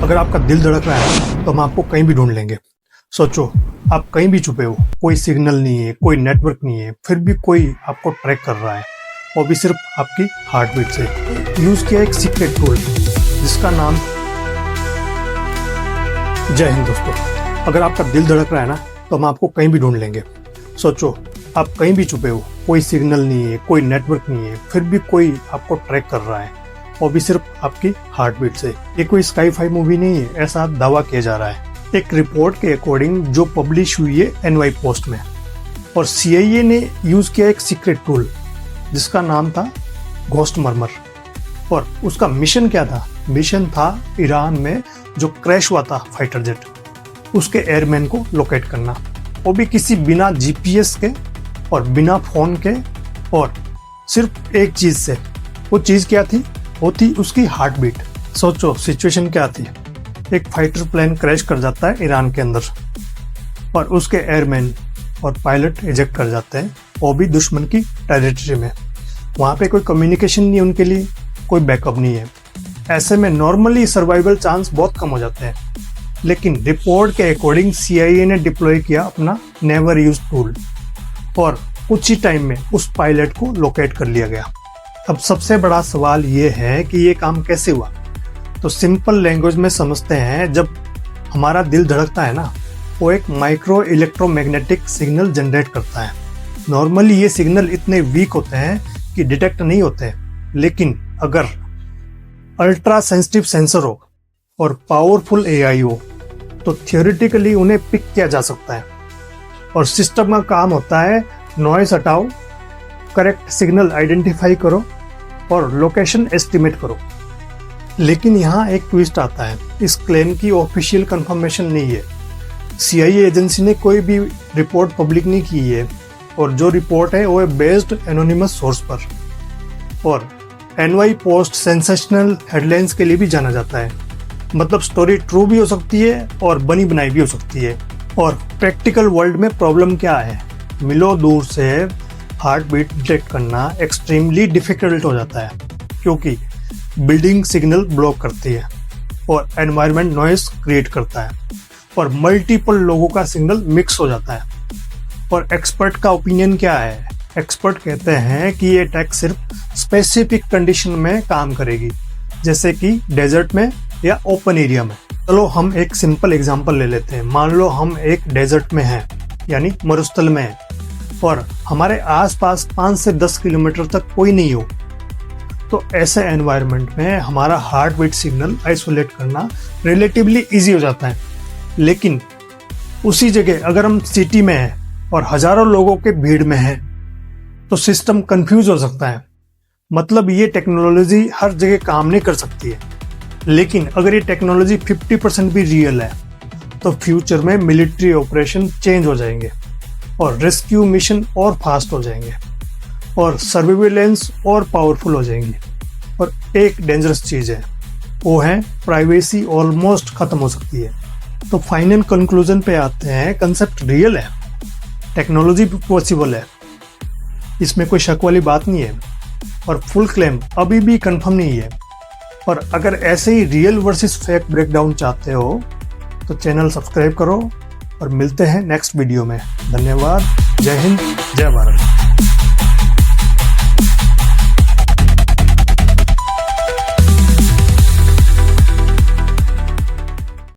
अगर आपका दिल धड़क रहा है तो हम आपको कहीं भी ढूंढ लेंगे। सोचो, आप कहीं भी छुपे हो, कोई सिग्नल नहीं है, कोई नेटवर्क नहीं है, फिर भी कोई आपको ट्रैक कर रहा है, और भी सिर्फ आपकी हार्ट बीट से। यूज किया एक सीक्रेट टूल जिसका नाम। जय हिंद दोस्तों, अगर आपका दिल धड़क रहा है ना तो हम आपको कहीं भी ढूंढ लेंगे। सोचो, आप कहीं भी छुपे हो, कोई सिग्नल नहीं है, कोई नेटवर्क नहीं है, फिर भी कोई आपको ट्रैक कर रहा है, और भी सिर्फ आपकी हार्ट बीट से। ये कोई स्काई-फाई मूवी नहीं है, ऐसा दावा किया जा रहा है एक रिपोर्ट के अकॉर्डिंग जो पब्लिश हुई है NY पोस्ट में। और CIA ने यूज किया एक सीक्रेट टूल जिसका नाम था घोस्ट मर्मर। और उसका मिशन क्या था? मिशन था ईरान में जो क्रैश हुआ था फाइटर जेट, उसके एयरमैन को लोकेट करना, वो भी किसी बिना GPS के और बिना फोन के, और सिर्फ एक चीज से। वो चीज क्या थी? वो थी उसकी हार्ट बीट। सोचो सिचुएशन क्या थी। एक फाइटर प्लेन क्रैश कर जाता है ईरान के अंदर, और उसके एयरमैन और पायलट इजेक्ट कर जाते हैं, वो भी दुश्मन की टेरिटरी में। वहाँ पे कोई कम्युनिकेशन नहीं है उनके लिए, कोई बैकअप नहीं है। ऐसे में नॉर्मली सर्वाइवल चांस बहुत कम हो जाते हैं। लेकिन रिपोर्ट के अकॉर्डिंग CIA ने डिप्लॉय किया अपना नेवर यूज टूल, और कुछ ही टाइम में उस पायलट को लोकेट कर लिया गया। अब सबसे बड़ा सवाल ये है कि ये काम कैसे हुआ? तो सिंपल लैंग्वेज में समझते हैं। जब हमारा दिल धड़कता है ना, वो एक माइक्रो इलेक्ट्रोमैग्नेटिक सिग्नल जनरेट करता है। नॉर्मली ये सिग्नल इतने वीक होते हैं कि डिटेक्ट नहीं होते, लेकिन अगर अल्ट्रा सेंसिटिव सेंसर हो और पावरफुल AI हो तो थियोरेटिकली उन्हें पिक किया जा सकता है। और सिस्टम का काम होता है नॉइस हटाओ, करेक्ट सिग्नल आइडेंटिफाई करो और लोकेशन एस्टिमेट करो। लेकिन यहाँ एक ट्विस्ट आता है। इस क्लेम की ऑफिशियल कंफर्मेशन नहीं है। CIA एजेंसी ने कोई भी रिपोर्ट पब्लिक नहीं की है, और जो रिपोर्ट है वो है बेस्ड एनोनिमस सोर्स पर। और NY पोस्ट सेंसेशनल हेडलाइंस के लिए भी जाना जाता है। मतलब स्टोरी ट्रू भी हो सकती है और बनी बनाई भी हो सकती है। और प्रैक्टिकल वर्ल्ड में प्रॉब्लम क्या है? मिलो दूर से हार्ट बीट डिटेक्ट करना एक्सट्रीमली डिफिकल्ट हो जाता है, क्योंकि बिल्डिंग सिग्नल ब्लॉक करती है और एनवायरनमेंट नॉइस क्रिएट करता है, और मल्टीपल लोगों का सिग्नल मिक्स हो जाता है। और एक्सपर्ट का ओपिनियन क्या है? एक्सपर्ट कहते हैं कि ये टेक सिर्फ स्पेसिफिक कंडीशन में काम करेगी, जैसे कि डेजर्ट में या ओपन एरिया में। चलो हम एक सिंपल एग्जांपल ले लेते हैं। मान लो हम एक डेजर्ट में हैं, यानी मरुस्थल में हैं, और हमारे आसपास 5 से 10 किलोमीटर तक कोई नहीं हो। तो ऐसे एनवायरनमेंट में हमारा हार्ट बीट सिग्नल आइसोलेट करना रिलेटिवली इजी हो जाता है। लेकिन उसी जगह अगर हम सिटी में हैं और हजारों लोगों के भीड़ में हैं, तो सिस्टम कंफ्यूज हो सकता है। मतलब ये टेक्नोलॉजी हर जगह काम नहीं कर सकती है। लेकिन अगर ये टेक्नोलॉजी 50% भी रियल है, तो फ्यूचर में मिलिट्री ऑपरेशन चेंज हो जाएंगे, और रेस्क्यू मिशन और फास्ट हो जाएंगे, और सर्विलेंस और पावरफुल हो जाएंगी। और एक डेंजरस चीज है, वो है प्राइवेसी ऑलमोस्ट खत्म हो सकती है। तो फाइनल कंक्लूजन पे आते हैं। कंसेप्ट रियल है, टेक्नोलॉजी भी पॉसिबल है, इसमें कोई शक वाली बात नहीं है, और फुल क्लेम अभी भी कंफर्म नहीं है। और अगर ऐसे ही रियल वर्सेस फेक ब्रेकडाउन चाहते हो तो चैनल सब्सक्राइब करो, और मिलते हैं नेक्स्ट वीडियो में। धन्यवाद। जय हिंद, जय भारत।